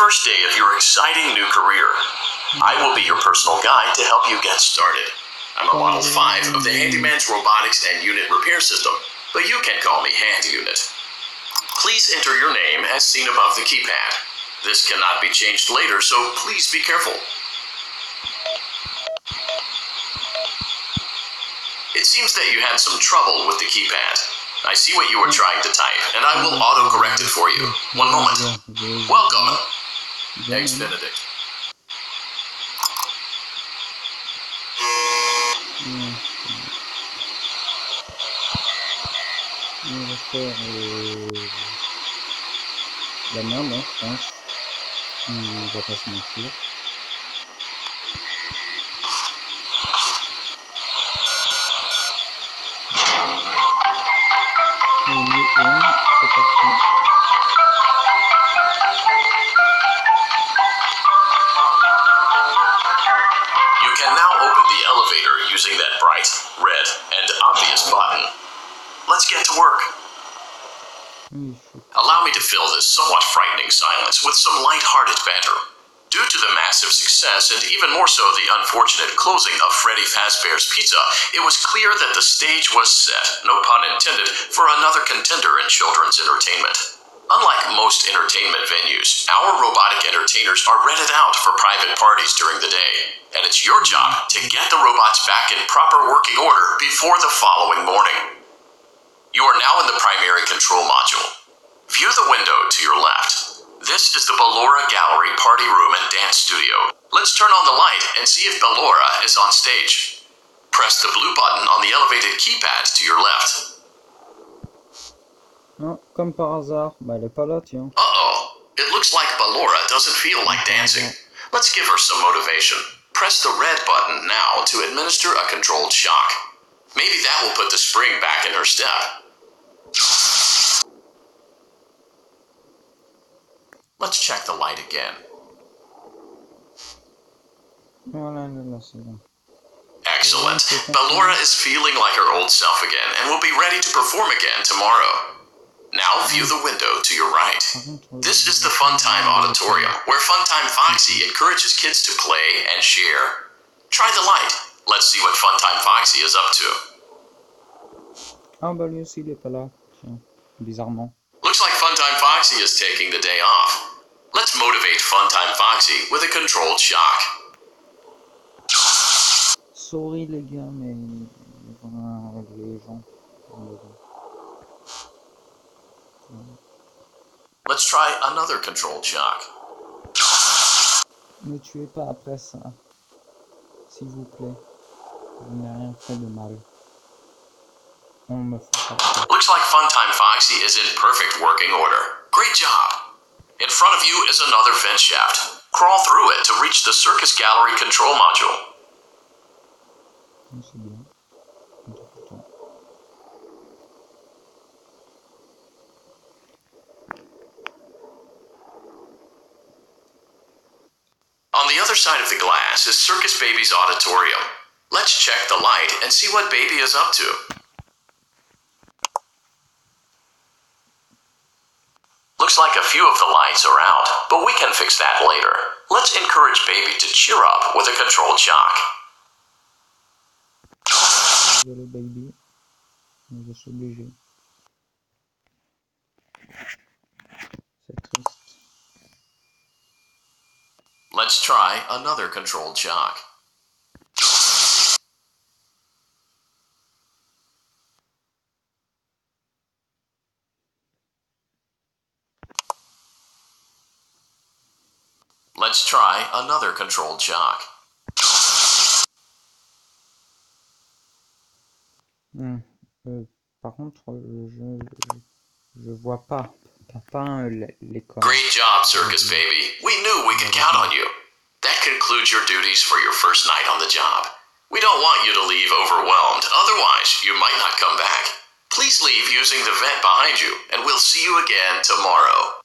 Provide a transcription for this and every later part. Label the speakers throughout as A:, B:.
A: first day of your exciting new career. I will be your personal guide to help you get started. I'm a Model 5 of the Handyman's Robotics and Unit Repair System, but you can call me Hand Unit. Please enter your name as seen above the keypad. This cannot be changed later, so please be careful. It seems that you had some trouble with the keypad. I see what you were trying to type, and I will auto-correct it for you. One moment. Welcome, Ex-Benedict.
B: On va faire la merde, hein, je pense. On va pas se mentir. C'est parti.
A: You can now open the elevator using that bright, red, and obvious button. Let's get to work. Allow me to fill this somewhat frightening silence with some light-hearted banter. Due to the massive success, and even more so the unfortunate closing of Freddy Fazbear's Pizza, it was clear that the stage was set, no pun intended, for another contender in children's entertainment. Unlike most entertainment venues, our robotic entertainers are rented out for private parties during the day, and it's your job to get the robots back in proper working order before the following morning. You are now in the primary control module. View the window to your left. This is the Ballora Gallery Party Room and Dance Studio. Let's turn on the light and see if Ballora is on stage. Press the blue button on the elevated keypad to your left.
B: Non, comme par hasard, bah elle est pas là, tiens.
A: Uh-oh, it looks like Ballora doesn't feel like dancing. Let's give her some motivation. Press the red button now to administer a controlled shock. Maybe that will put the spring back in her step. Let's check the light again.
B: Voilà, là, c'est bon.
A: Excellent. Ballora is feeling like her old self again and will be ready to perform again tomorrow. Now view the window to your right. This is the Funtime Auditorium, where Funtime Foxy encourages kids to play and share. Try the light. Let's see what Funtime Foxy is up to.
B: Ah bah lui aussi il est pas là, tiens, bizarrement.
A: Looks like Funtime Foxy is taking the day off. Let's motivate Funtime Foxy with a controlled shock.
B: Sorry les gars, mais voilà, les gens.
A: Let's try another controlled shock.
B: Ne tuez pas après ça, s'il vous plaît. Je n'ai rien fait de mal. On me fait pas.
A: Looks like Funtime Foxy is in perfect working order. Great job. In front of you is another vent shaft. Crawl through it to reach the Circus Gallery control module.
B: C'est bien.
A: On the other side of the glass is Circus Baby's auditorium. Let's check the light and see what Baby is up to. Looks like a few of the lights are out, but we can fix that later. Let's encourage Baby to cheer up with a controlled shock.
B: Désolé baby, mais je suis obligé. C'est triste.
A: Let's try another controlled shock. Let's try another controlled shock.
B: Par contre, je vois pas l'écran.
A: Great job, Circus Baby. We knew we could count on you. That concludes your duties for your first night on the job. We don't want you to leave overwhelmed, otherwise you might not come back. Please leave using the vent behind you, and we'll see you again tomorrow.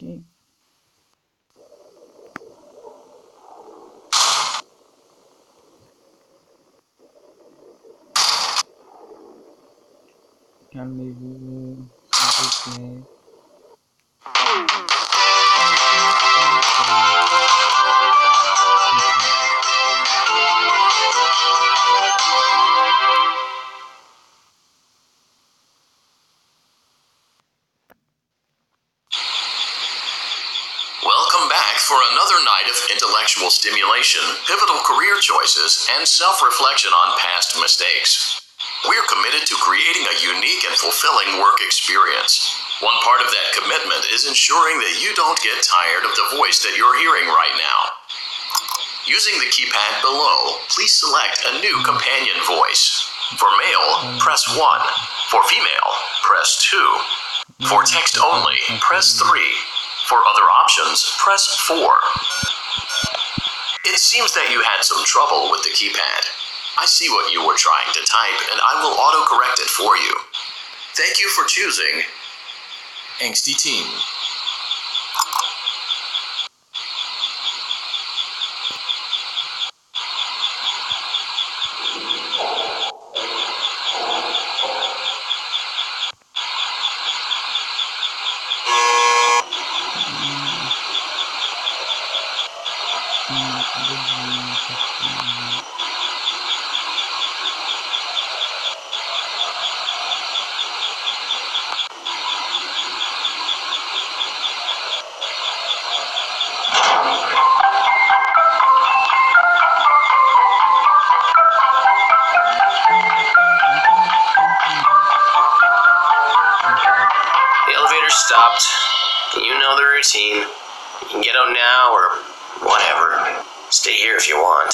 B: Okay. Calmez-vous, s'il vous plaît.
A: night of intellectual stimulation, pivotal career choices, and self-reflection on past mistakes. We're committed to creating a unique and fulfilling work experience. One part of that commitment is ensuring that you don't get tired of the voice that you're hearing right now. Using the keypad below, please select a new companion voice. For male, press 1. For female, press 2. For text only, press 3. For other options, press 4. It seems that you had some trouble with the keypad. I see what you were trying to type, and I will autocorrect it for you. Thank you for choosing Angsty Team.
C: Stopped. You know the routine. You can get out now or whatever. Stay here if you want.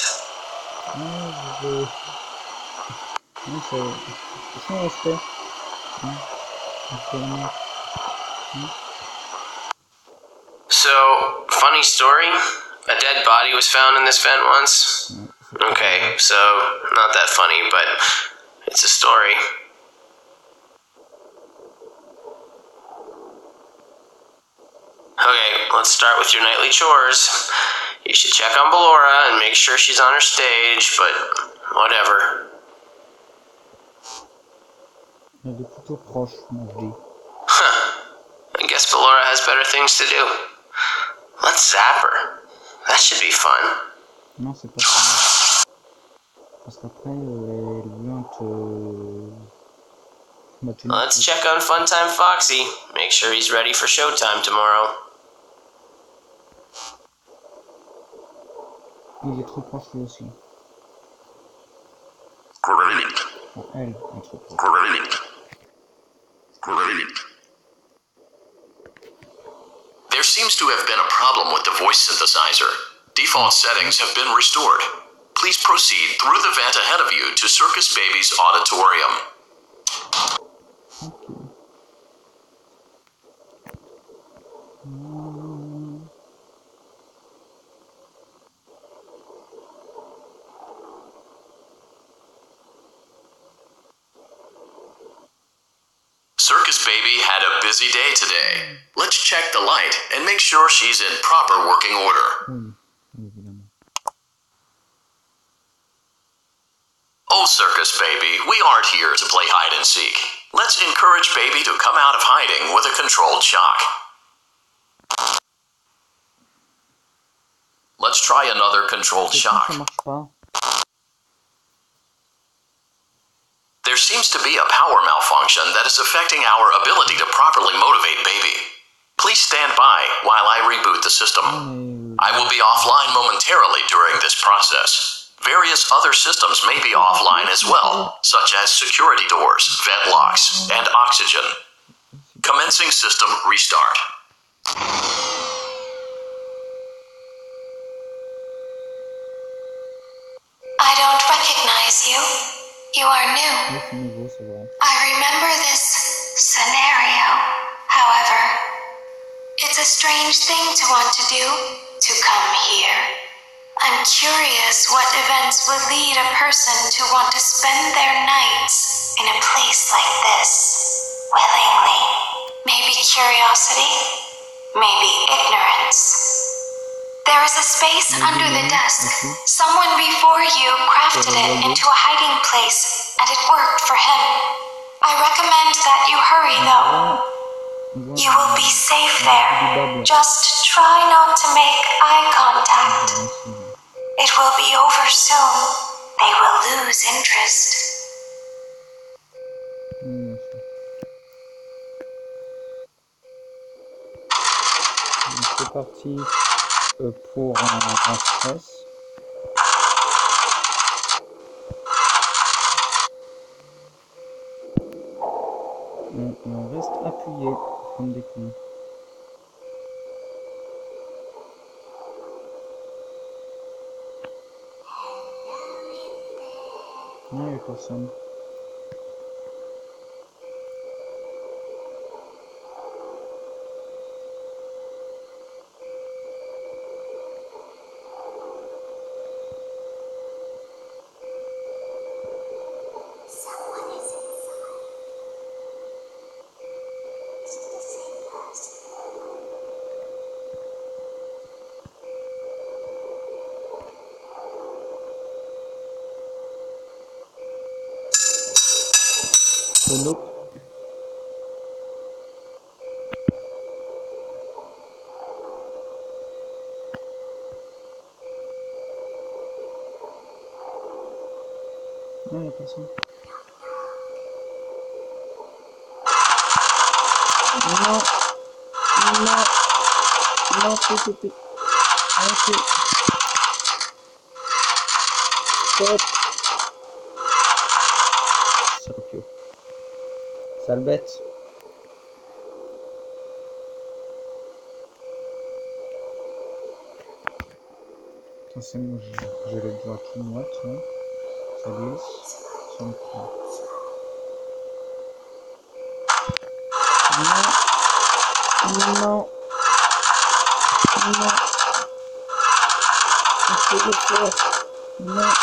C: So, funny story. A dead body was found in this vent once. Okay, so not that funny, but it's a story. Okay, let's start with your nightly chores. You should check on Ballora and make sure she's on her stage, but whatever.
B: Elle est plutôt proche, ma vie.
C: Huh. I guess Ballora has better things to do. Let's zap her. That should be fun.
B: Non, c'est pas ça. Parce qu'après, elle vient te...
C: Let's check on Funtime Foxy. Make sure he's ready for showtime tomorrow.
B: Il est trop proche lui aussi. Oh, elle est trop proche.
A: There seems to have been a problem with the voice synthesizer. Default settings have been restored. Please proceed through the vent ahead of you to Circus Baby's auditorium. Circus Baby had a busy day today. Let's check the light and make sure she's in proper working order. Oh, Circus Baby, we aren't here to play hide and seek. Let's encourage Baby to come out of hiding with a controlled shock. Let's try another controlled shock. There seems to be a power malfunction that is affecting our ability to properly motivate Baby. Please stand by while I reboot the system. I will be offline momentarily during this process. Various other systems may be offline as well, such as security doors, vent locks, and oxygen. Commencing system restart.
D: I don't recognize you. You are new. I remember this scenario. However, it's a strange thing to want to do, to come here. I'm curious what events would lead a person to want to spend their nights in a place like this, willingly. Maybe curiosity, maybe ignorance. There is a space under the desk. Someone before you crafted it into a hiding place, and it worked for him. I recommend that you hurry, though. You will be safe there. Just try not to make eye contact. It will be over soon. They will lose interest.
B: C'est parti. pour un stress. On reste appuyé comme des cons. Non, il n'y a personne. Nope. Non, il n'y a personne. Non. Non. Non, petit. Arrêtez. Stop. Serpio. Sale bête. Putain, c'est moi, j'ai le doigt qui moite, là. Ça glisse. Ça me prend. Non. Non. Non. Je peux le faire. Non.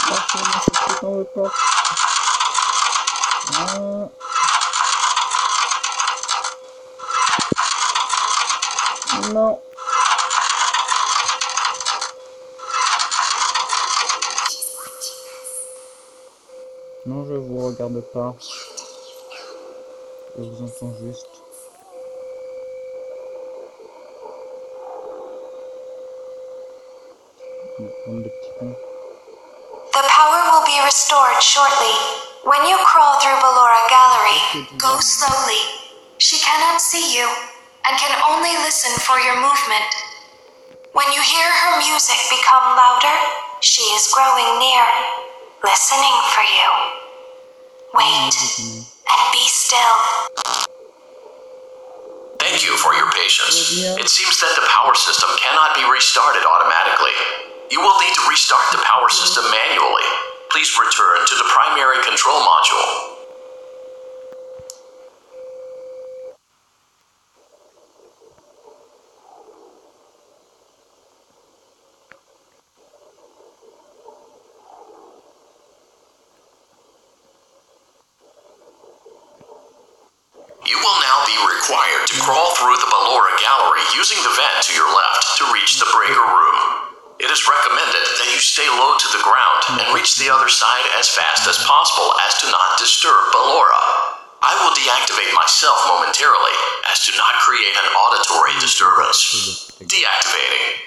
B: Lâchez-moi cette putain de porte. Non. Non. Non, je vous regarde pas. Je vous entends juste. Bande de petits cons.
D: The power will be restored shortly. When you crawl through Ballora Gallery, go slowly. She cannot see you and can only listen for your movement. When you hear her music become louder, she is growing near, listening for you. Wait and be still.
A: Thank you for your patience. It seems that the power system cannot be restarted automatically. You will need to restart the power system manually. Please return to the primary control module. You will now be required to crawl through the Ballora Gallery using the vent to your left to reach the breaker room. It is recommended that you stay low to the ground and reach the other side as fast as possible as to not disturb Ballora. I will deactivate myself momentarily as to not create an auditory disturbance. Deactivating.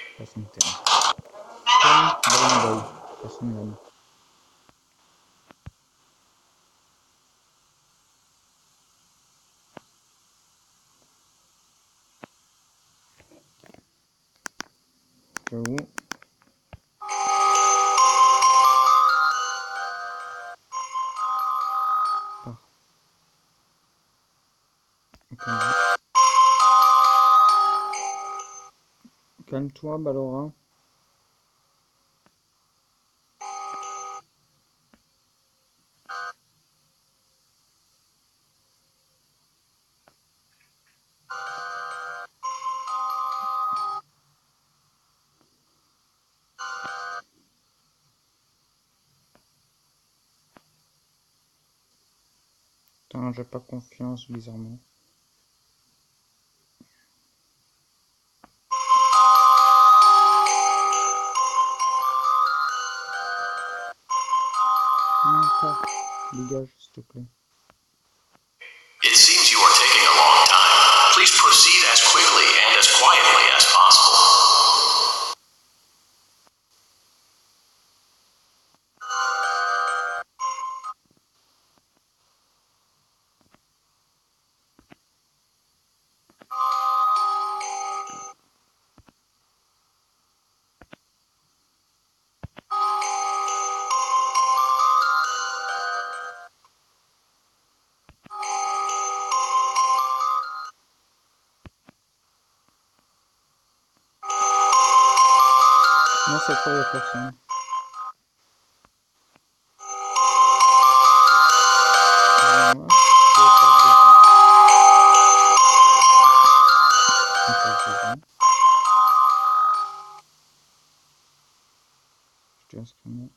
B: Calme-toi, Ballora. Putain, j'ai pas confiance, bizarrement. Non, pas. Dégage, s'il te plaît.
A: It seems you are taking a long time. Please proceed as quickly and as quietly as possible.
B: cette fois, il n'y a personne. Je te laisse calmer.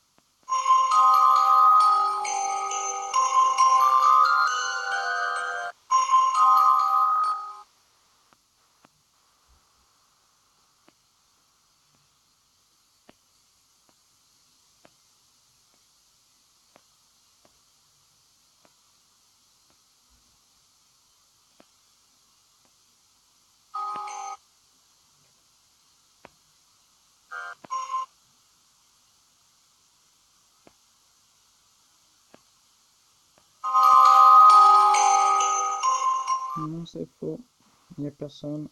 B: Non, c'est faux. Il n'y a personne.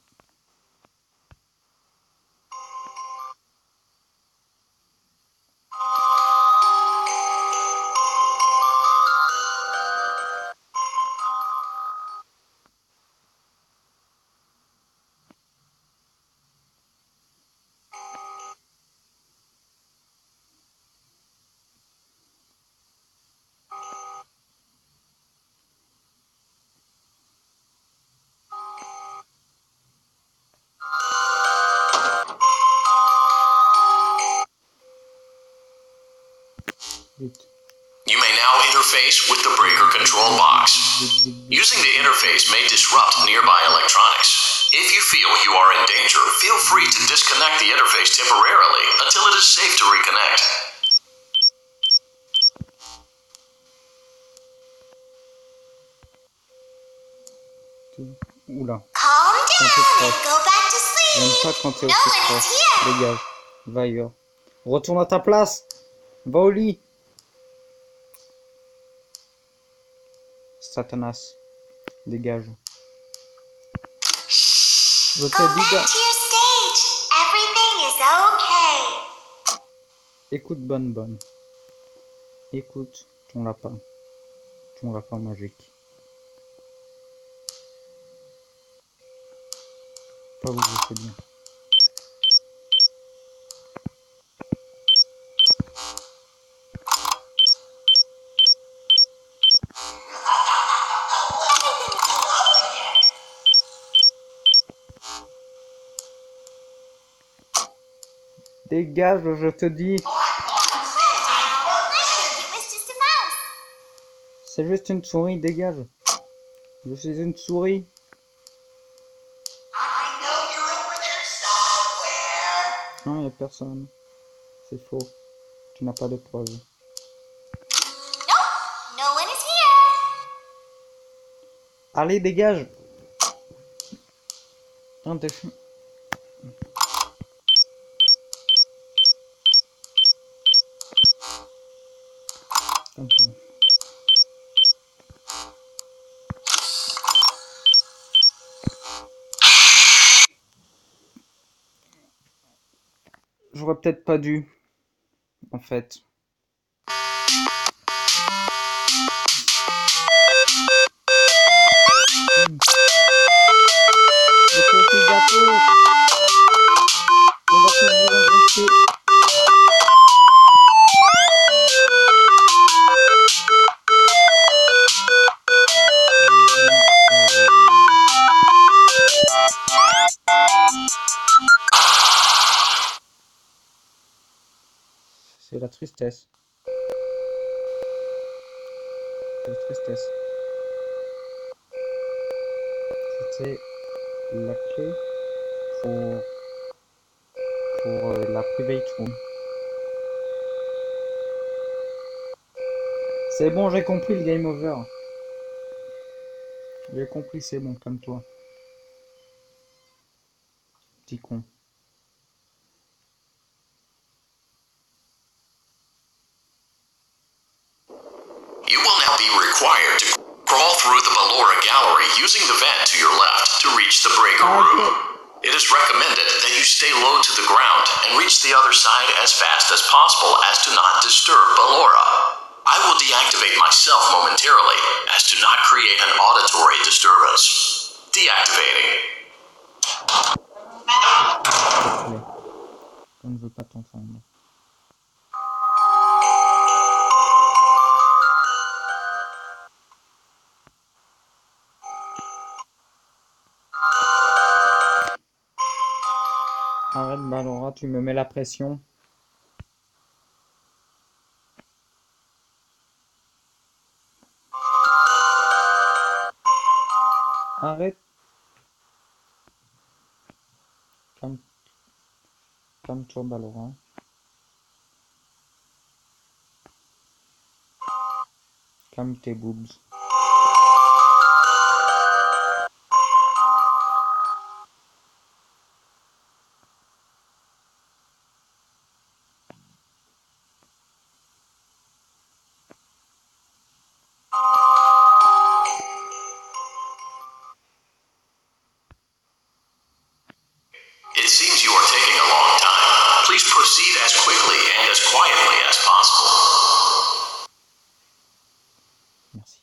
B: Vite.
A: You may now interface with the breaker control box. Using the interface may disrupt nearby electronics. If you feel you are in danger, feel free to disconnect the interface temporarily until it is safe to reconnect.
B: Oula.
D: Calm
B: C'est un peu
D: down
B: proche.
D: and go back to
B: J'aime
D: sleep.
B: pas quand t'es
D: No
B: aussi
D: one is
B: proche.
D: here.
B: Dégage. Va ailleurs. Retourne à ta place. Va au lit. Satanas. Dégage. Je
D: Go
B: te dis
D: back to your stage. Everything is okay.
B: écoute bonne. Écoute ton lapin. Ton lapin magique. Pas vous, c'est bien. Dégage, je te dis. C'est juste une souris, dégage. Je suis une souris. Non, il n'y a personne. C'est faux. Tu n'as pas de preuves.
D: Nope, no one is here.
B: Allez, dégage. Non, t'es fou. Comme ça. J'aurais peut-être pas dû, en fait. Le petit gâteau. On va tous vous enregistrer. C'est la tristesse. C'est la tristesse. C'était la clé pour la private room. C'est bon, j'ai compris le game over. J'ai compris, c'est bon, comme toi. Petit con.
A: You will now be required to crawl through the Ballora gallery using the vent to your left to reach the breaker room. It is recommended that you stay low to the ground and reach the other side as fast as possible as to not disturb Ballora. I will deactivate myself momentarily as to not create an auditory disturbance. Deactivating.
B: On ne veut pas t'entendre. Tu me mets la pression. Arrête. Calme-toi, Balora. Calme tes boobs.
A: It seems you are taking a long time. Please proceed as quickly and as quietly as possible.
B: Merci.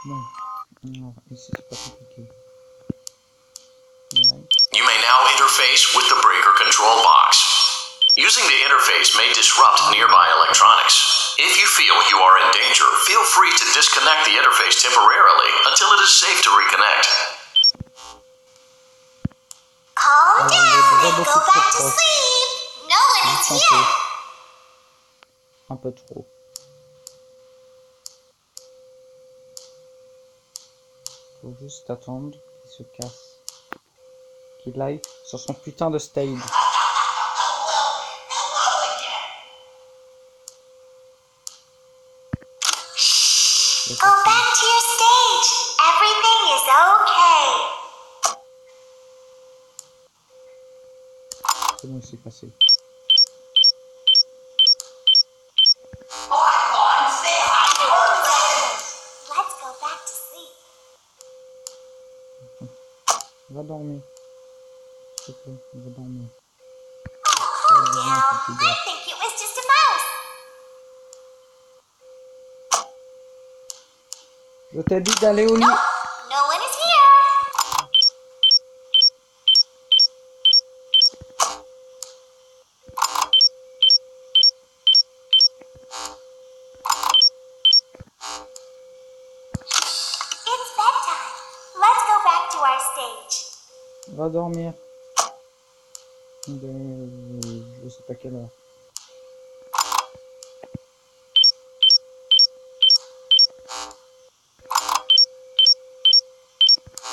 B: Bon, alors ici c'est pas compliqué. Ouais.
A: You may now interface with the breaker control box. Using the interface may disrupt nearby electronics. If you feel you are in danger, feel free to disconnect the interface temporarily until it is safe to reconnect.
D: Calm down and go back to sleep. No one is here.
B: Un peu trop. Faut juste attendre qu'il se casse. Qu'il aille sur son putain de stage.
D: Go back to your stage. Everything is okay.
B: C'est bon, il s'est passé.
D: Let's go back to sleep.
B: Va dormir. S'il te plaît, va dormir.
D: Calm down. I think it was just a mouse.
B: Je t'ai dit d'aller au lit.
D: Nope, no one is here. It's bedtime. Let's go back to our stage.
B: Va dormir. Je sais pas quelle heure.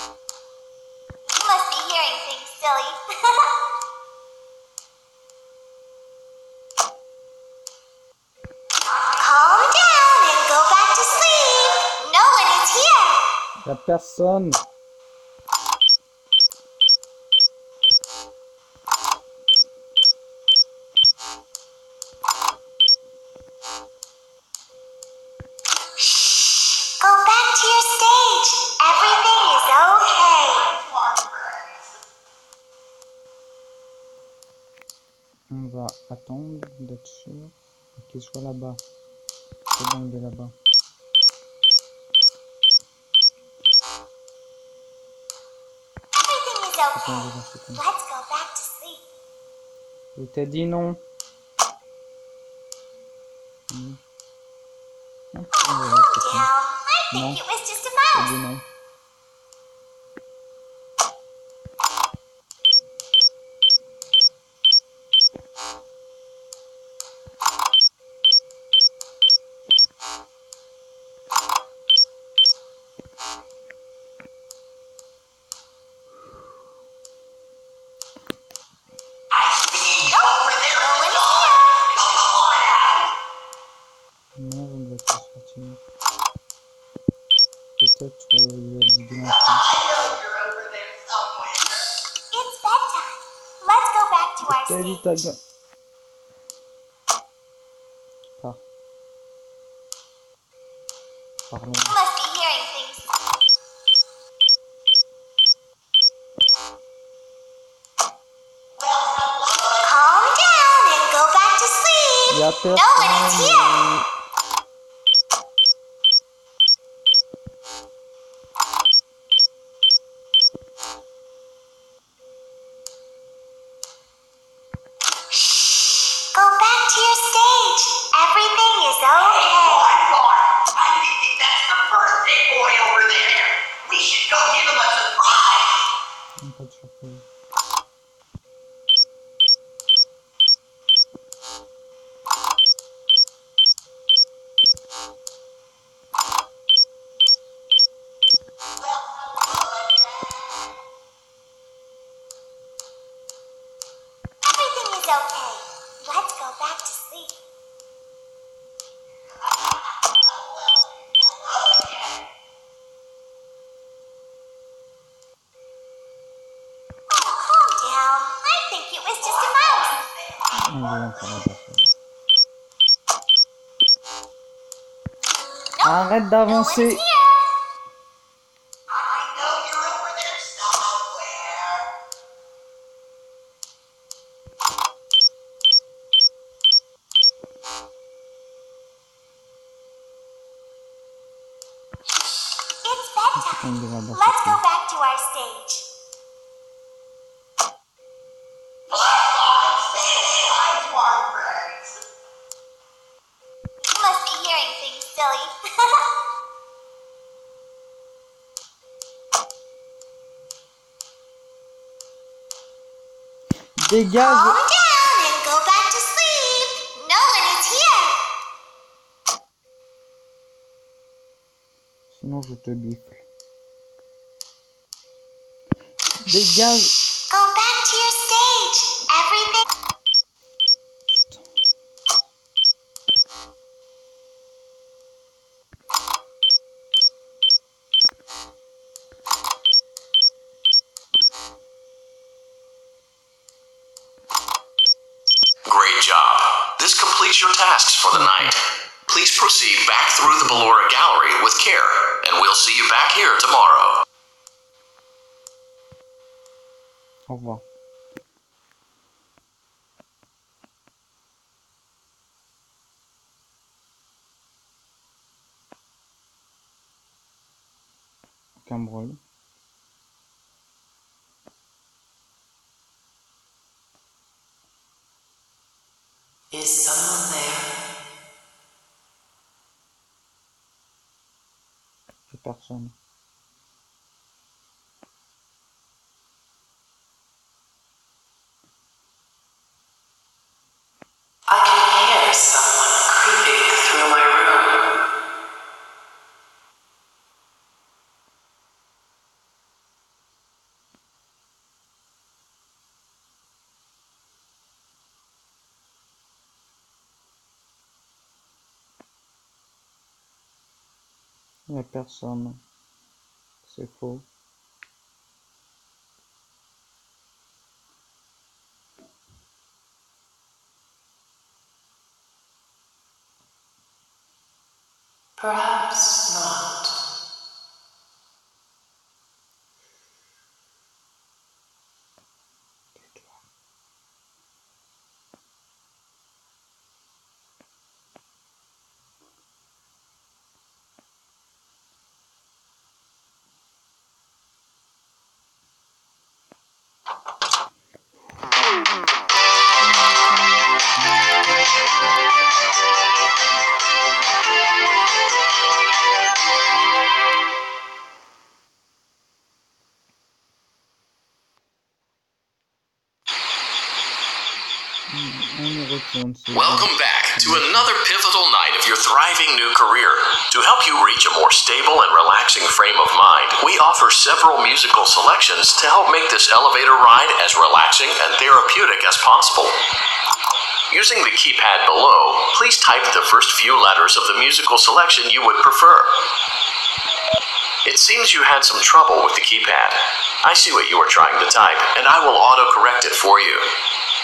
D: You must be hearing things, silly. Calm down and go back to sleep. No one is here.
B: Y'a personne.
D: Go back to your stage. Everything is okay.
B: On va attendre d'être sûr qu'il soit là-bas. C'est bon, il est là-bas.
D: Everything is
B: Attends,
D: okay.
B: je vais
D: Let's go back to sleep.
B: Je t'ai dit non.
D: Calm down. I think it was just a
B: Je
D: mouse.
B: dis non. peut-être il a dit de l'enfant.
D: It's bedtime. Let's go back to our
B: Salut
D: stage.
B: ta gueule. Pars. Parlons.
D: You must be hearing things. Calm down and go back to sleep.
B: Y'a
D: No one is here.
B: personne.
D: Go back to your stage. Everything is okay.
E: I think that's the birthday boy over there. We should go give him a surprise.
B: Pas de surprise.
D: Everything is okay. Let's go back to sleep. Oh, calm down. I think it was just a mouse.
B: On va faire la personne.
D: Nope.
B: Arrête
D: No one is
B: d'avancer.
D: here.
E: I know you're over there somewhere.
D: It's bedtime.
B: On va
D: Let's
B: passer.
D: go back to our stage.
E: I'm smart friends.
D: You must be hearing things, silly.
B: Dégage.
D: Calm down and go back to sleep. No one is here.
B: Sinon je te bifle. Dégage.
D: Go back to your stage. Everything.
A: Great job. This completes your tasks for the night. Please proceed back through the Ballora Gallery with care, and we'll see you back here tomorrow.
B: Au revoir. Aucun bruit.
E: Is someone there?
B: J'ai personne.
E: I can hear someone creeping through my room.
B: Il n'y a personne. C'est faux.
E: Perhaps not.
B: On y retourne.
A: Welcome back to another pivotal night of your thriving new career. To help you reach a more stable and relaxing frame of mind, we offer several musical selections to help make this elevator ride as relaxing and therapeutic as possible. Using the keypad below, please type the first few letters of the musical selection you would prefer. It seems you had some trouble with the keypad. I see what you are trying to type, and I will auto-correct it for you.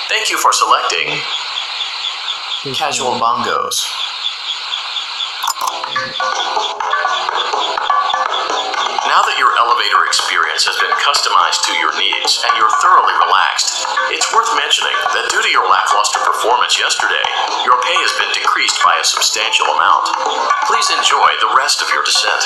A: Thank you for selecting Casual Bongos. Now that your elevator experience has been customized to your needs and you're thoroughly relaxed, it's worth mentioning that due to your lackluster performance yesterday, your pay has been decreased by a substantial amount. Please enjoy the rest of your descent.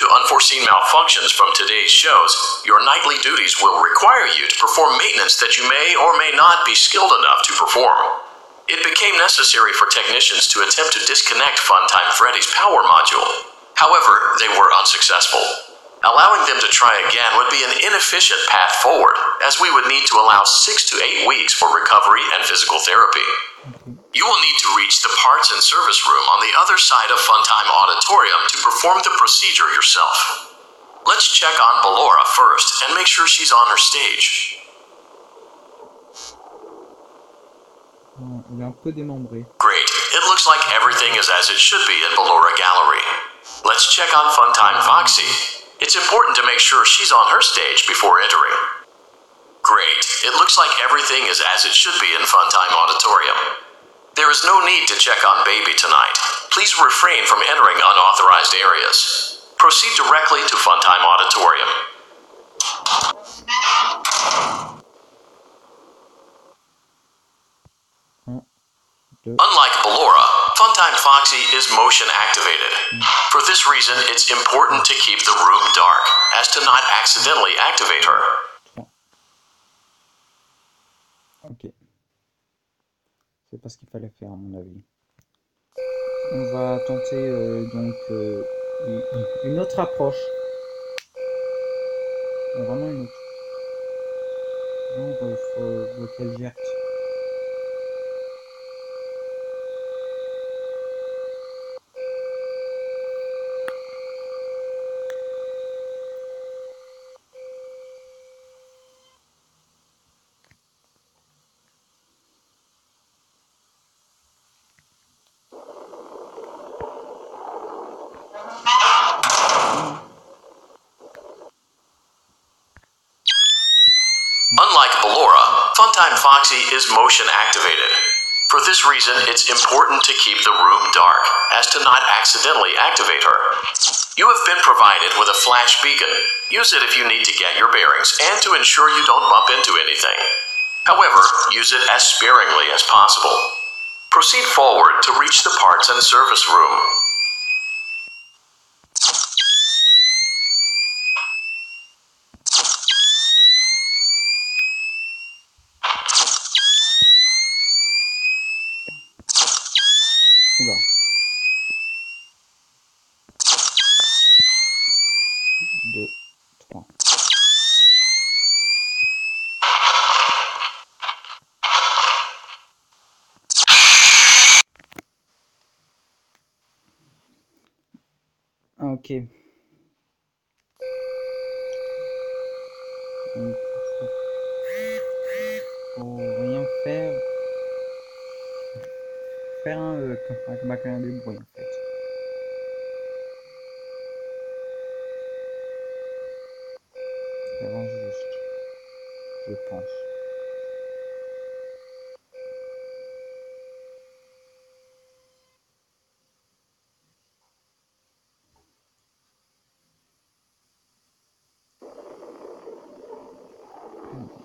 A: Unforeseen malfunctions from today's shows, your nightly duties will require you to perform maintenance that you may or may not be skilled enough to perform. It became necessary for technicians to attempt to disconnect Funtime Freddy's power module. However, they were unsuccessful. Allowing them to try again would be an inefficient path forward, as we would need to allow 6 to 8 weeks for recovery and physical therapy. You will need to reach the parts and service room on the other side of Funtime Auditorium to perform the procedure yourself. Let's check on Ballora first and make sure she's on her stage.
B: Il est un peu démembré.
A: Great. It looks like everything is as it should be in Ballora Gallery. Let's check on Funtime Foxy. It's important to make sure she's on her stage before entering. Great. It looks like everything is as it should be in Funtime Auditorium. There is no need to check on Baby tonight. Please refrain from entering unauthorized areas. Proceed directly to Funtime Auditorium. Unlike Ballora, Funtime Foxy is motion activated. For this reason, it's important to keep the room dark, as to not accidentally activate her.
B: Ok. C'est pas ce qu'il fallait faire à mon avis. On va tenter une autre approche. Vraiment une autre. Donc faut qu'elle gère.
A: Unlike Ballora, Funtime Foxy is motion activated. For this reason, it's important to keep the room dark, as to not accidentally activate her. You have been provided with a flash beacon. Use it if you need to get your bearings and to ensure you don't bump into anything. However, use it as sparingly as possible. Proceed forward to reach the parts and service room.
B: Oula. Deux, trois. Ok. Donc, faut rien faire. Faire un des bruits en fait. Vraiment juste. Je pense.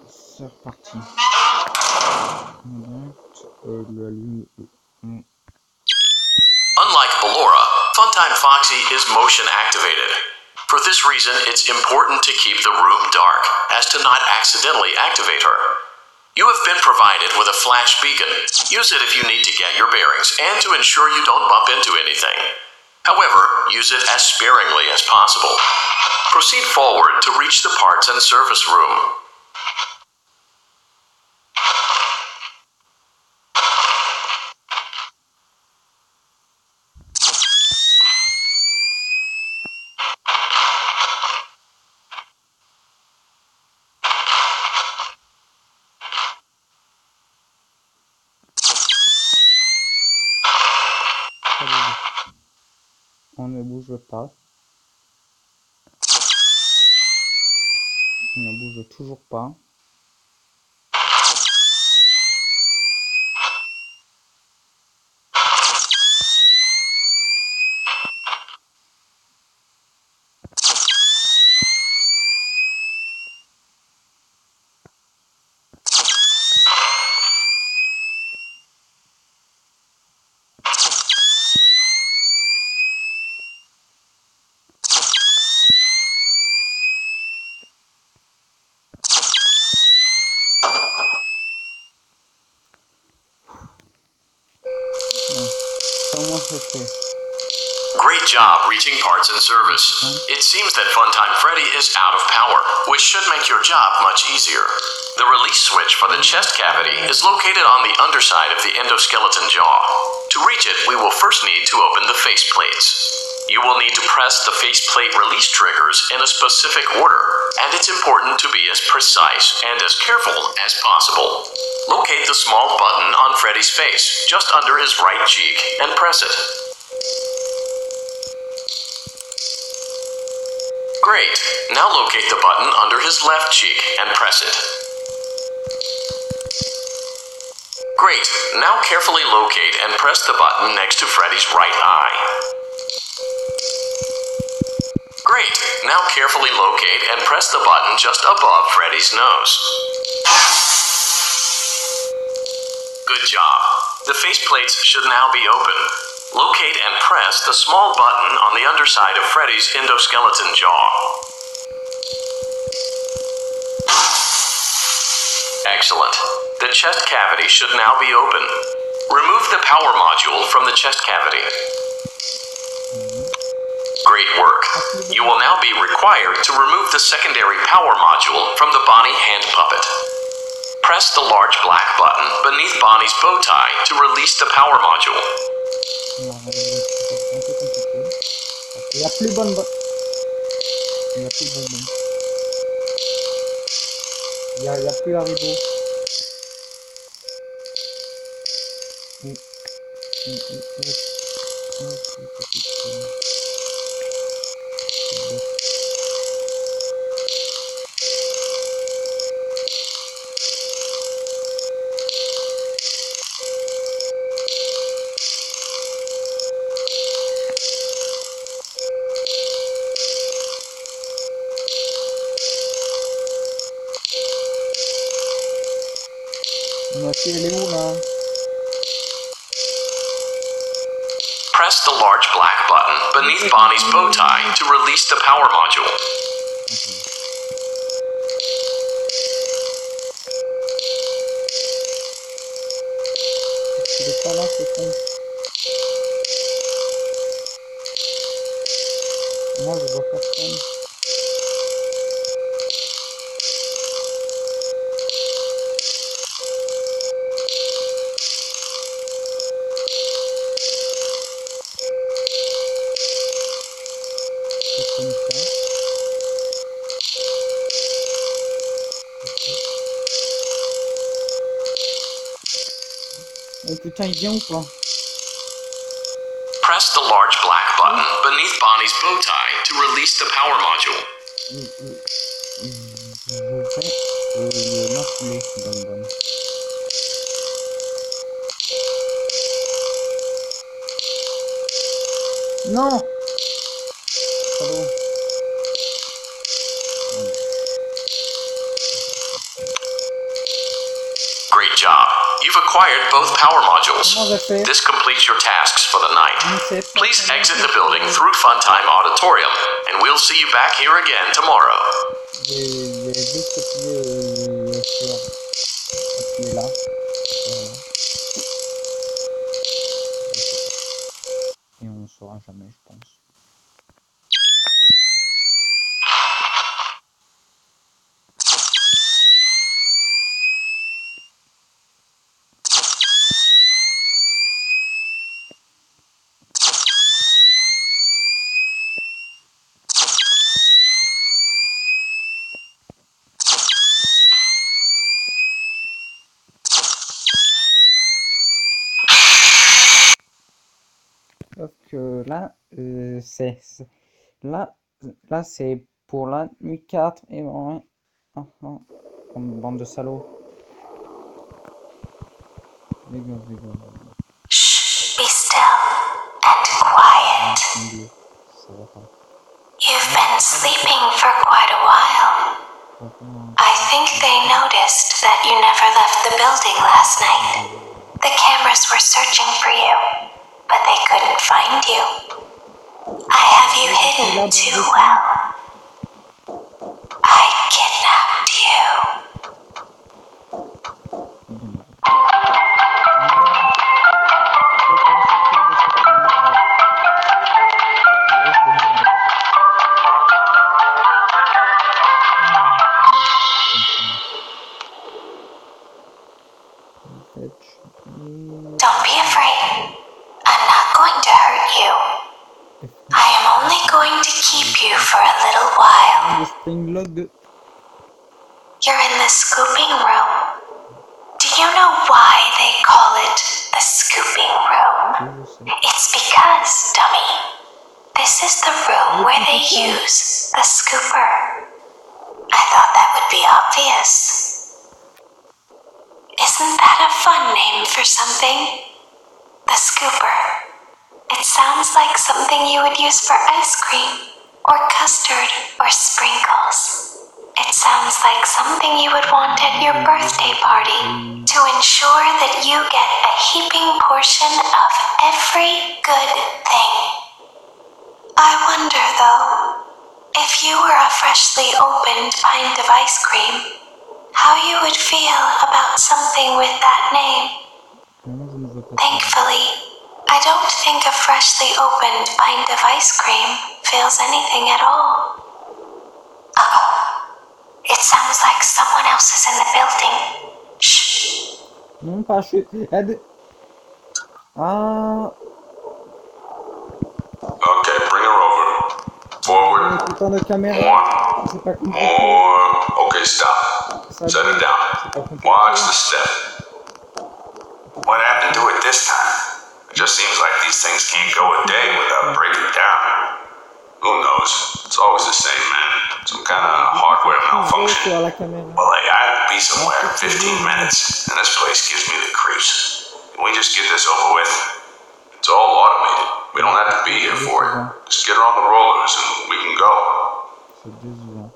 B: C'est reparti.
A: Unlike Ballora, Funtime Foxy is motion activated. For this reason, it's important to keep the room dark, as to not accidentally activate her. You have been provided with a flash beacon. Use it if you need to get your bearings and to ensure you don't bump into anything. However, use it as sparingly as possible. Proceed forward to reach the parts and service room.
B: On ne bouge pas. On ne bouge toujours pas.
A: Great job reaching parts and service. It seems that Funtime Freddy is out of power, which should make your job much easier. The release switch for the chest cavity is located on the underside of the endoskeleton jaw. To reach it, we will first need to open the face plates. You will need to press the faceplate release triggers in a specific order, and it's important to be as precise and as careful as possible. Locate the small button on Freddy's face, just under his right cheek, and press it. Great. Now locate the button under his left cheek and press it. Great. Now carefully locate and press the button next to Freddy's right eye. Great. Now carefully locate and press the button just above Freddy's nose. Good job. The faceplates should now be open. Locate and press the small button on the underside of Freddy's endoskeleton jaw. Excellent. The chest cavity should now be open. Remove the power module from the chest cavity. Great work. You will now be required to remove the secondary power module from the Bonnie hand puppet. Press the large black button beneath Bonnie's bow tie to release the power module.
B: C'est un peu compliqué. Il y a plus bonne bonne. Il y a plus bonne bonne. Il y a plus Haribo. Ma fille, elle est où là?
A: Press the large black button beneath Bonnie's bow tie to release the power module.
B: Il est pas là, c'est con. Moi, je vois personne. Comme ça. Oh putain, il vient ou pas?
A: Press the large black button beneath Bonnie's bow tie to release the power module.
B: Je vais le l'appeler, bonne. Non! Pardon.
A: Great job. You've acquired both power modules.
B: Comment j'ai fait?
A: This completes your tasks for the night.
B: Je ne sais pas.
A: Please exit the building through Funtime Auditorium, and we'll see you back here again tomorrow.
B: J'ai juste appuyé sur appuyer là. Voilà. Et on sort. saura jamais, je pense. Sauf que là, là c'est pour la nuit 4 et ouais. Comme bande de salauds.
D: Shh, be still and quiet.
B: Ça va pas.
D: You've been sleeping for quite a while. I think they noticed that you never left the building last night. The cameras were searching for you, but they couldn't find you. I have you hidden too well. I kidnapped you. Don't be afraid. I'm not going to hurt you. I am only going to keep you for a little while. You're in the scooping room. Do you know why they call it the scooping room? It's because, dummy, this is the room where they use the scooper. I thought that would be obvious. Isn't that a fun name for something? The scooper. It sounds like something you would use for ice cream, or custard, or sprinkles. It sounds like something you would want at your birthday party to ensure that you get a heaping portion of every good thing. I wonder, though, if you were a freshly opened pint of ice cream, how you would feel about something with that name. Thankfully, I don't think a freshly opened pint of ice cream feels anything at all. It sounds like someone else is in the building. Shh.
B: Non, pas je. Aide. Ah.
A: Okay, bring her over. Forward.
B: Putain de caméra. C'est pas compliqué.
A: More. Okay, stop. Set it down. Watch the step. What happened to it this time? It just seems like these things can't go a day without breaking down. Who knows? It's always the same, man. Some kind of hardware malfunction. Well, hey, I have to be somewhere in 15 minutes, and this place gives me the creeps. Can we just get this over with? It's all automated. We don't have to be here for it. Just get her on the rollers and we can go.
B: C'est désolant.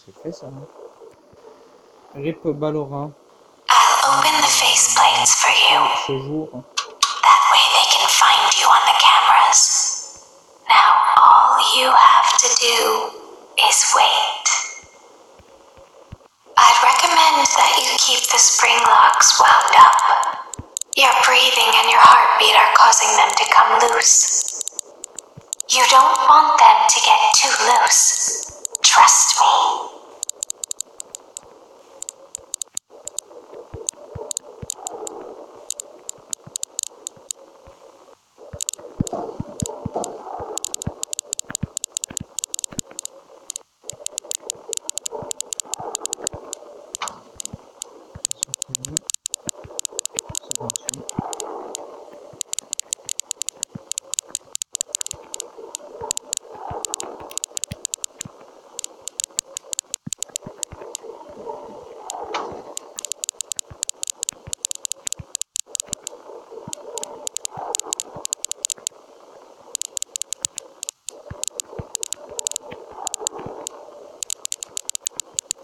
B: C'est fait ça. Rip Balora.
D: I'll open the faceplates for you.
B: Ce jour.
D: That way they can find you on the cameras. Now all you have to do is wait. I'd recommend that you keep the spring locks wound up. Your breathing and your heartbeat are causing them to come loose. You don't want them to get too loose. Trust me.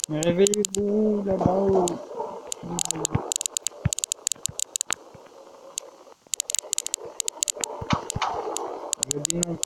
B: Mais réveillez-vous là-bas. Je dis non.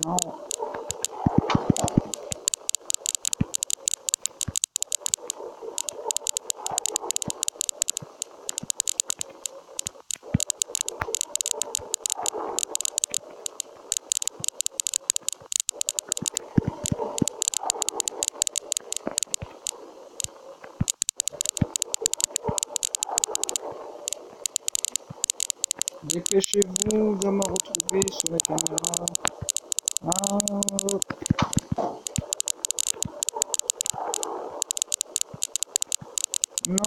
B: Non. Dépêchez-vous, on doit me retrouver sur la caméra. Ah. Non.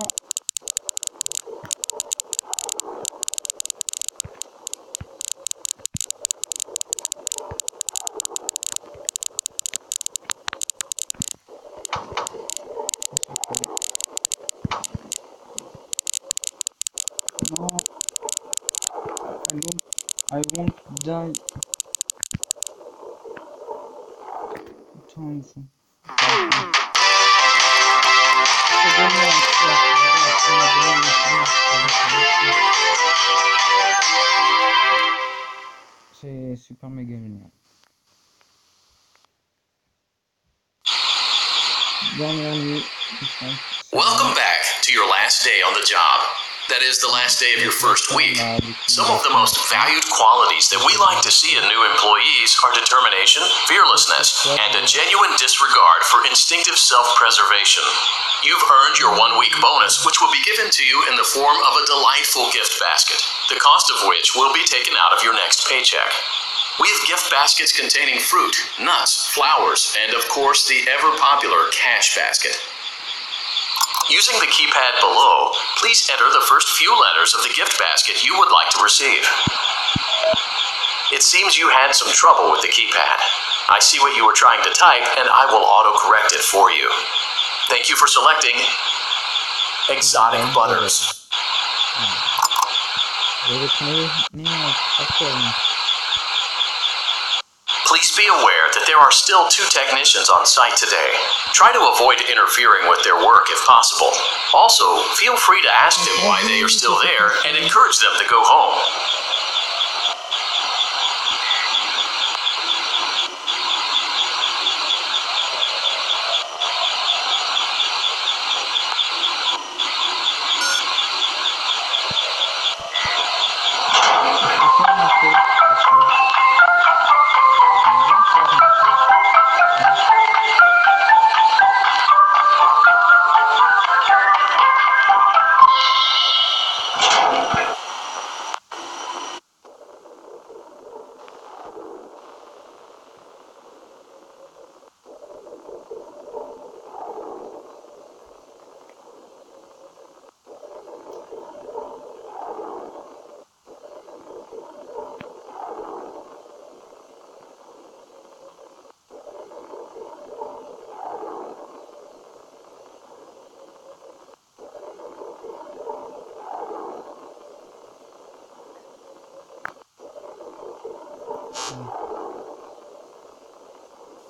B: Non. I won't die. Putain, ils sont... C'est super méga génial. Dernière nuit.
A: Welcome back to your last day on the job. That is the last day of your first week. Some of the most valued qualities that we like to see in new employees are determination, fearlessness, and a genuine disregard for instinctive self-preservation. You've earned your 1 week bonus, which will be given to you in the form of a delightful gift basket, the cost of which will be taken out of your next paycheck. We have gift baskets containing fruit, nuts, flowers, and of course the ever-popular cash basket. Using the keypad below, please enter the first few letters of the gift basket you would like to receive. It seems you had some trouble with the keypad. I see what you were trying to type, and I will auto-correct it for you. Thank you for selecting Exotic Butters. Please be aware that there are still 2 technicians on site today. Try to avoid interfering with their work if possible. Also, feel free to ask them why they are still there and encourage them to go home.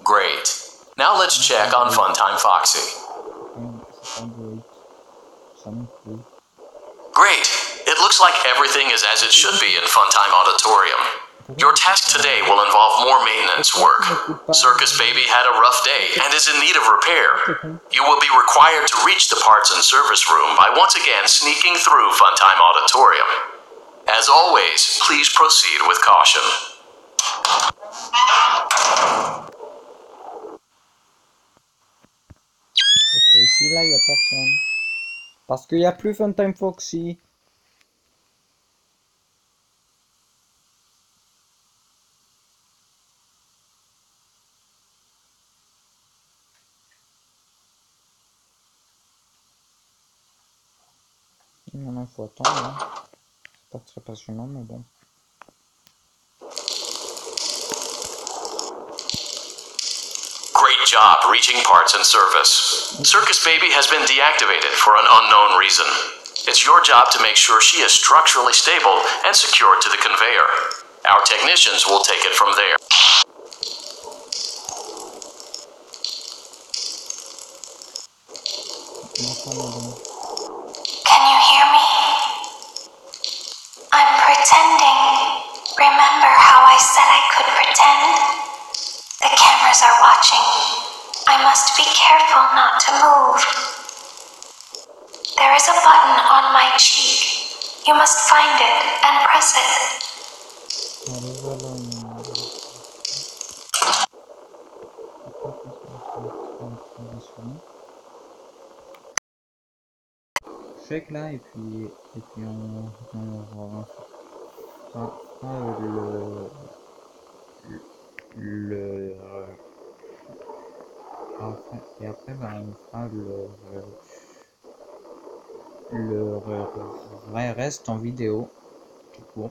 A: Great. Now let's check on Funtime Foxy. Great. It looks like everything is as it should be in Funtime Auditorium. Your task today will involve more maintenance work. Circus Baby had a rough day and is in need of repair. You will be required to reach the parts and service room by once again sneaking through Funtime Auditorium. As always, please proceed with caution.
B: Ok, ici là, il n'y a personne. Parce qu'il n'y a plus Funtime Foxy. Maintenant, il faut attendre. Hein. C'est pas très passionnant, mais bon.
A: Great job reaching parts and service. Circus Baby has been deactivated for an unknown reason. It's your job to make sure she is structurally stable and secured to the conveyor. Our technicians will take it from there.
D: Can you hear me? I'm pretending. Remember how I said I could pretend? The cameras are watching. I must be careful not to move. There is a button on my cheek. You must find it and press it.
B: Check là et puis on fera le et après ben, on fera le reste en vidéo tout court.